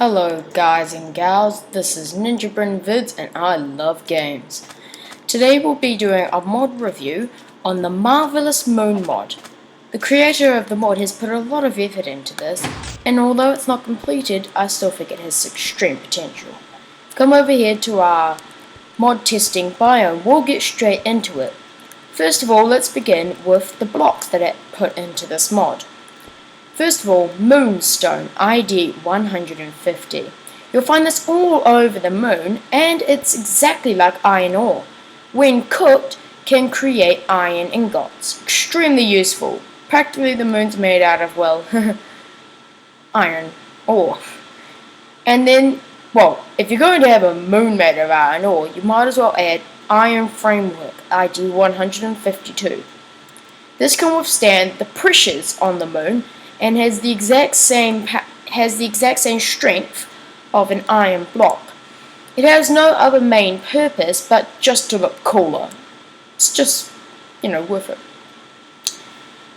Hello guys and gals, this is Vids and I love games. Today we'll be doing a mod review on the Marvelous Moon Mod. The creator of the mod has put a lot of effort into this, and although it's not completed, I still think it has extreme potential. Come over here to our mod testing biome, we'll get straight into it. First of all, let's begin with the blocks that it put into this mod. First of all, Moonstone, ID 150. You'll find this all over the moon, and it's exactly like iron ore. When cooked, can create iron ingots. Extremely useful. Practically the moon's made out of, well, iron ore. And then, well, if you're going to have a moon made of iron ore, you might as well add Iron Framework, ID 152. This can withstand the pressures on the moon, and has the exact same strength of an iron block. It has no other main purpose but just to look cooler. It's just, worth it.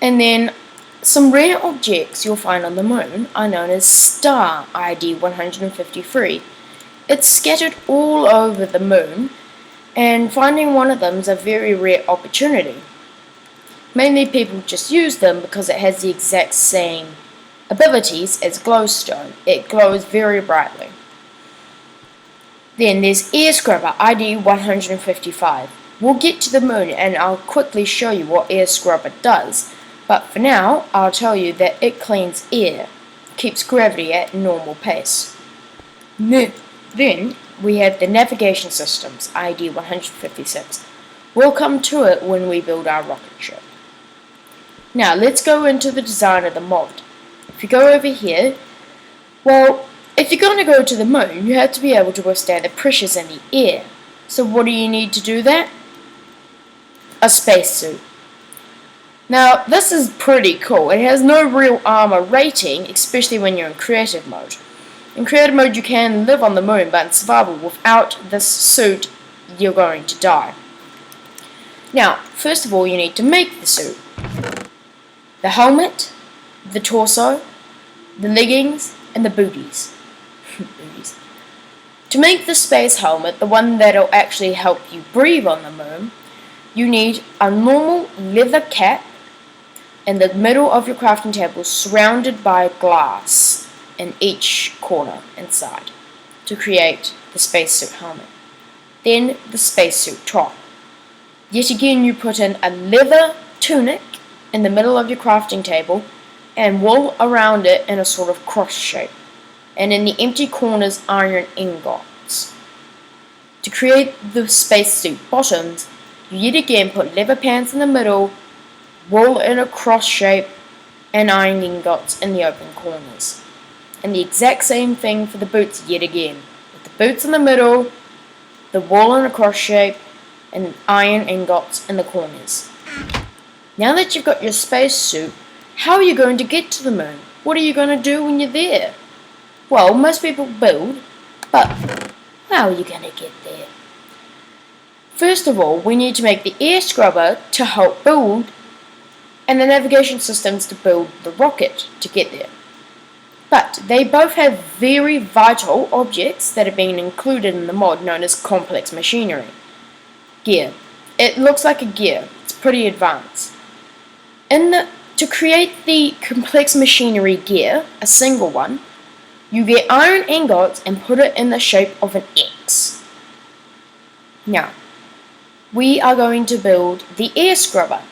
And then some rare objects you'll find on the moon are known as Star ID 153. It's scattered all over the moon, and finding one of them is a very rare opportunity. Mainly people just use them because it has the exact same abilities as glowstone. It glows very brightly. Then there's Air Scrubber ID 155. We'll get to the moon and I'll quickly show you what Air Scrubber does. But for now, I'll tell you that it cleans air, keeps gravity at normal pace. Then we have the navigation systems ID 156. We'll come to it when we build our rocket ship. Now let's go into the design of the mod. If you go over here, well, if you're going to go to the moon, you have to be able to withstand the pressures in the air. So what do you need to do that? A spacesuit. Now this is pretty cool. It has no real armor rating, especially when you're in creative mode. In creative mode you can live on the moon, but in survival without this suit you're going to die. Now, first of all you need to make the suit. The helmet, the torso, the leggings, and the booties. To make the space helmet, the one that'll actually help you breathe on the moon, you need a normal leather cap in the middle of your crafting table surrounded by glass in each corner inside to create the spacesuit helmet. Then the spacesuit top. Yet again you put in a leather tunic in the middle of your crafting table and wool around it in a sort of cross shape, and in the empty corners iron ingots. To create the spacesuit bottoms, you yet again put leather pants in the middle, wool in a cross shape, and iron ingots in the open corners. And the exact same thing for the boots yet again, with the boots in the middle, the wool in a cross shape, and iron ingots in the corners. Now that you've got your spacesuit, how are you going to get to the moon? What are you going to do when you're there? Well, most people build, but how are you going to get there? First of all, we need to make the air scrubber to help build, and the navigation systems to build the rocket to get there. But they both have very vital objects that have been included in the mod known as complex machinery. Gear. It looks like a gear. It's pretty advanced. To create the complex machinery gear, a single one, you get iron ingots and put it in the shape of an X. Now, we are going to build the air scrubber.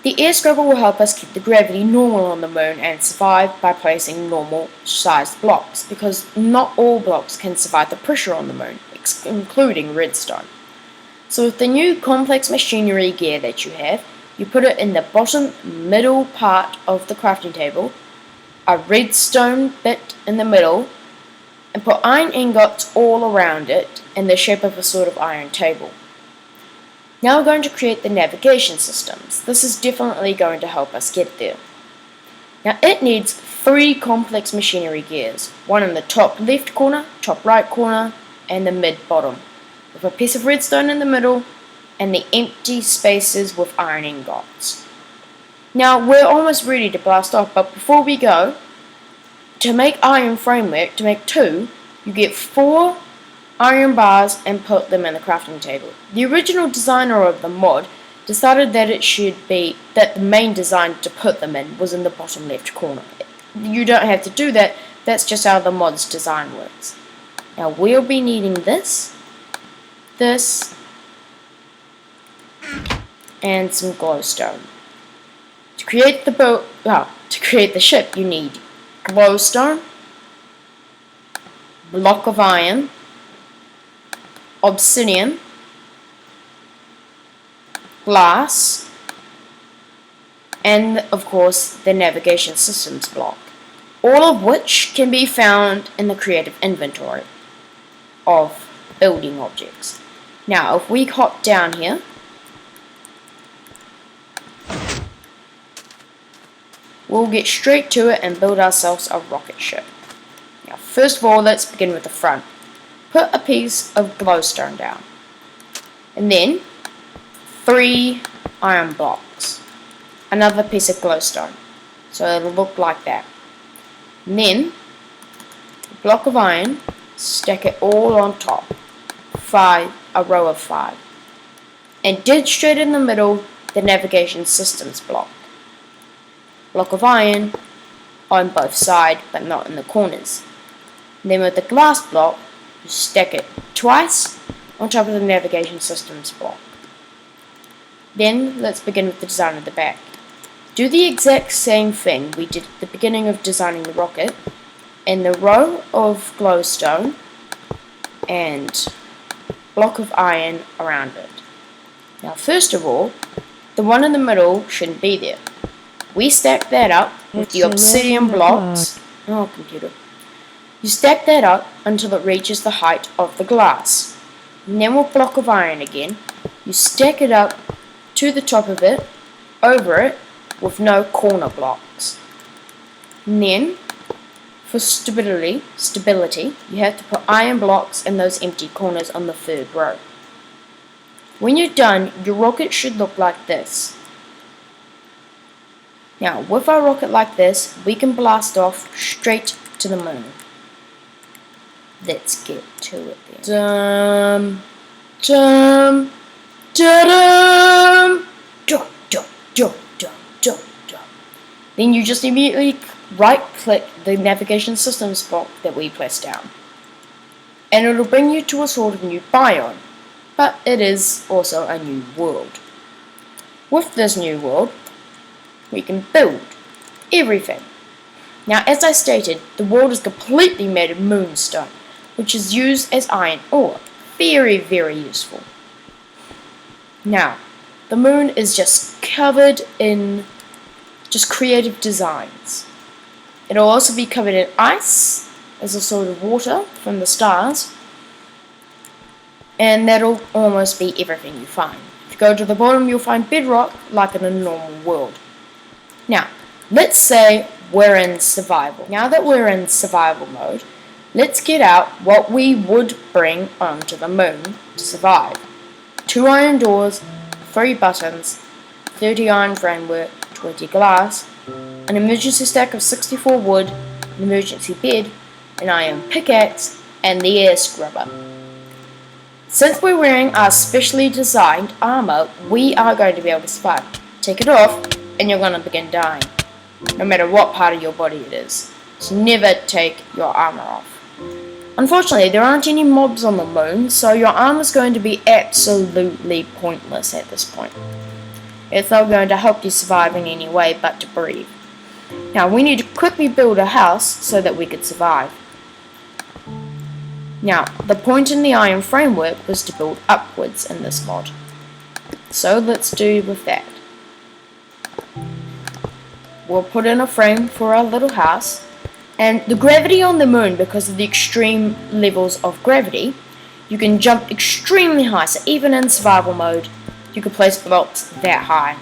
The air scrubber will help us keep the gravity normal on the moon and survive by placing normal sized blocks, because not all blocks can survive the pressure on the moon, including redstone. So with the new complex machinery gear that you have, you put it in the bottom middle part of the crafting table, a redstone bit in the middle, and put iron ingots all around it in the shape of a sort of iron table. Now we're going to create the navigation systems. This is definitely going to help us get there. Now it needs 3 complex machinery gears, one in the top left corner, top right corner, and the mid bottom, with a piece of redstone in the middle, and the empty spaces with iron ingots. Now we're almost ready to blast off, but before we go, to make iron framework, to make 2, you get 4 iron bars and put them in the crafting table. The original designer of the mod decided that the main design to put them in was in the bottom left corner. You don't have to do that, that's just how the mod's design works. Now we'll be needing this, and some glowstone. To create the ship you need glowstone, block of iron, obsidian, glass, and of course the navigation systems block, all of which can be found in the creative inventory of building objects. Now if we hop down here, we'll get straight to it and build ourselves a rocket ship. Now first of all, let's begin with the front. Put a piece of glowstone down, and then 3 iron blocks, another piece of glowstone, so it'll look like that. And then a block of iron, stack it all on top, a row of 5, and dead straight in the middle the navigation systems block. Block of iron on both sides but not in the corners. And then with the glass block, you stack it twice on top of the navigation systems block. Then let's begin with the design of the back. Do the exact same thing we did at the beginning of designing the rocket, and the row of glowstone and block of iron around it. Now first of all, the one in the middle shouldn't be there. We stack that up with the obsidian blocks. Oh, computer. You stack that up until it reaches the height of the glass. And then with block of iron again, you stack it up to the top of it, over it, with no corner blocks. And then, for stability, you have to put iron blocks in those empty corners on the 3rd row. When you're done, your rocket should look like this. Now, with our rocket like this, we can blast off straight to the moon. Let's get to it then. Then you just immediately right-click the navigation systems block that we placed down, and it'll bring you to a sort of new biome, but it is also a new world. With this new world, we can build everything. Now, as I stated, the world is completely made of moonstone, which is used as iron ore. Very, very useful. Now, the moon is just covered in just creative designs. It'll also be covered in ice as a sort of water from the stars, and that'll almost be everything you find. If you go to the bottom, you'll find bedrock like in a normal world. Now, let's say we're in survival. Now that we're in survival mode, let's get out what we would bring onto the moon to survive. 2 iron doors, 3 buttons, 30 iron framework, 20 glass, an emergency stack of 64 wood, an emergency bed, an iron pickaxe, and the air scrubber. Since we're wearing our specially designed armor, we are going to be able to survive. Take it off, and you're going to begin dying, no matter what part of your body it is. So never take your armor off. Unfortunately, there aren't any mobs on the moon, so your armor's going to be absolutely pointless at this point. It's not going to help you survive in any way but to breathe. Now, we need to quickly build a house so that we could survive. Now, the point in the iron framework was to build upwards in this mod. So let's do with that. We'll put in a frame for our little house, and the gravity on the moon, because of the extreme levels of gravity, you can jump extremely high, so even in survival mode, you can place blocks that high.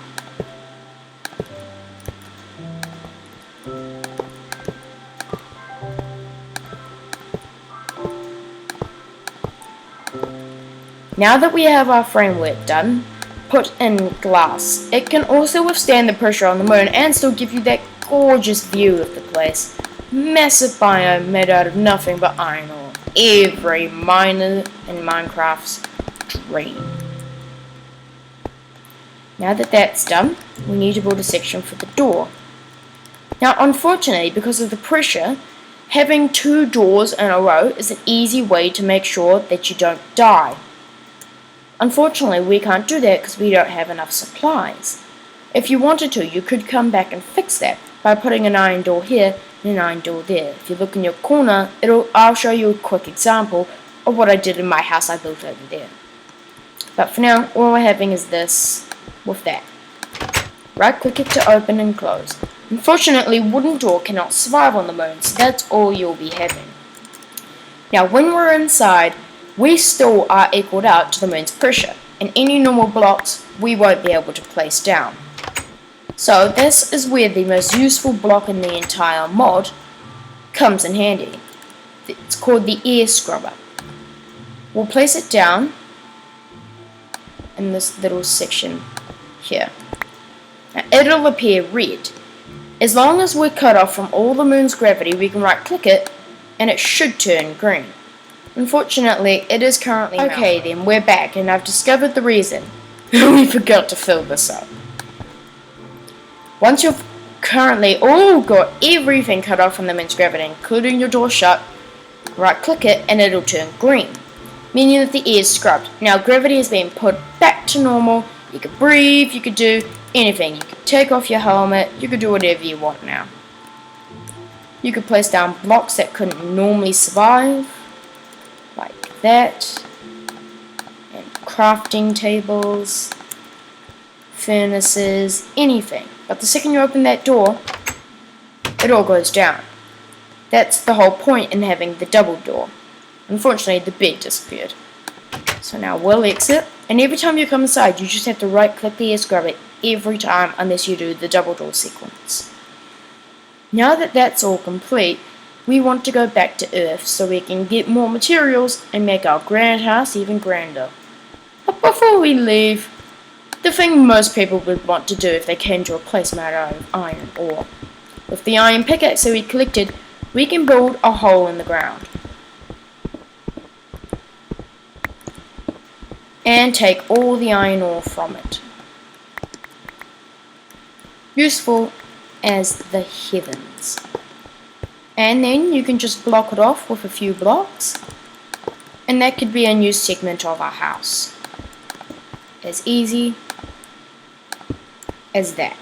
Now that we have our framework done, put in glass. It can also withstand the pressure on the moon and still give you that gorgeous view of the place. massive biome made out of nothing but iron ore. Every miner in Minecraft's dream. Now that that's done, we need to build a section for the door. Now unfortunately, because of the pressure, having 2 doors in a row is an easy way to make sure that you don't die. Unfortunately, we can't do that because we don't have enough supplies. If you wanted to, you could come back and fix that by putting an iron door here and an iron door there. If you look in your corner, I'll show you a quick example of what I did in my house I built over there. But for now, all we're having is this with that. Right click it to open and close. Unfortunately, wooden door cannot survive on the moon, so that's all you'll be having. Now when we're inside, we still are equaled out to the moon's pressure, and any normal blocks we won't be able to place down. So this is where the most useful block in the entire mod comes in handy. It's called the air scrubber. We'll place it down in this little section here. Now it'll appear red. As long as we're cut off from all the moon's gravity, we can right click it and it should turn green. Unfortunately, it is currently melting. Okay then, we're back and I've discovered the reason. We forgot to fill this up. Once you've currently all got everything cut off from the moon's gravity, including your door shut, right click it and it'll turn green, meaning that the air is scrubbed. Now gravity has been put back to normal. You could breathe, you could do anything. You could take off your helmet, you could do whatever you want now. You could place down blocks that couldn't normally survive, like that, and crafting tables, furnaces, anything. But the second you open that door, it all goes down. That's the whole point in having the double door. Unfortunately, the bed disappeared. So now we'll exit, and every time you come inside, you just have to right click the air scrubber every time unless you do the double door sequence. Now that that's all complete, we want to go back to Earth so we can get more materials and make our grand house even grander. But before we leave, the thing most people would want to do if they came to a place made out of iron ore. With the iron pickaxe that we collected, we can build a hole in the ground and take all the iron ore from it. Useful as the heavens. And then you can just block it off with a few blocks, and that could be a new segment of our house. As easy as that.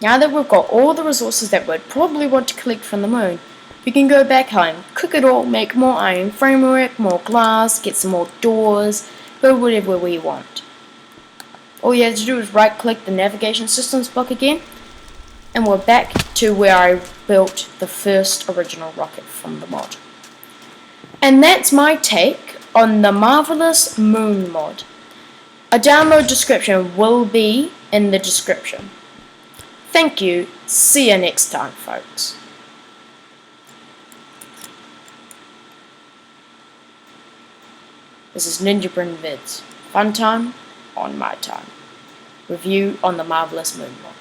Now that we've got all the resources that we'd probably want to collect from the moon, we can go back home, cook it all, make more iron framework, more glass, get some more doors, build whatever we want. All you have to do is right click the navigation systems block again, and we're back to where I built the first original rocket from the mod. And that's my take on the marvelous Moon mod. A download description will be in the description. Thank you, see you next time folks. This is Ninja Brin Vids. Fun time on my time. Review on the marvelous Moon mod.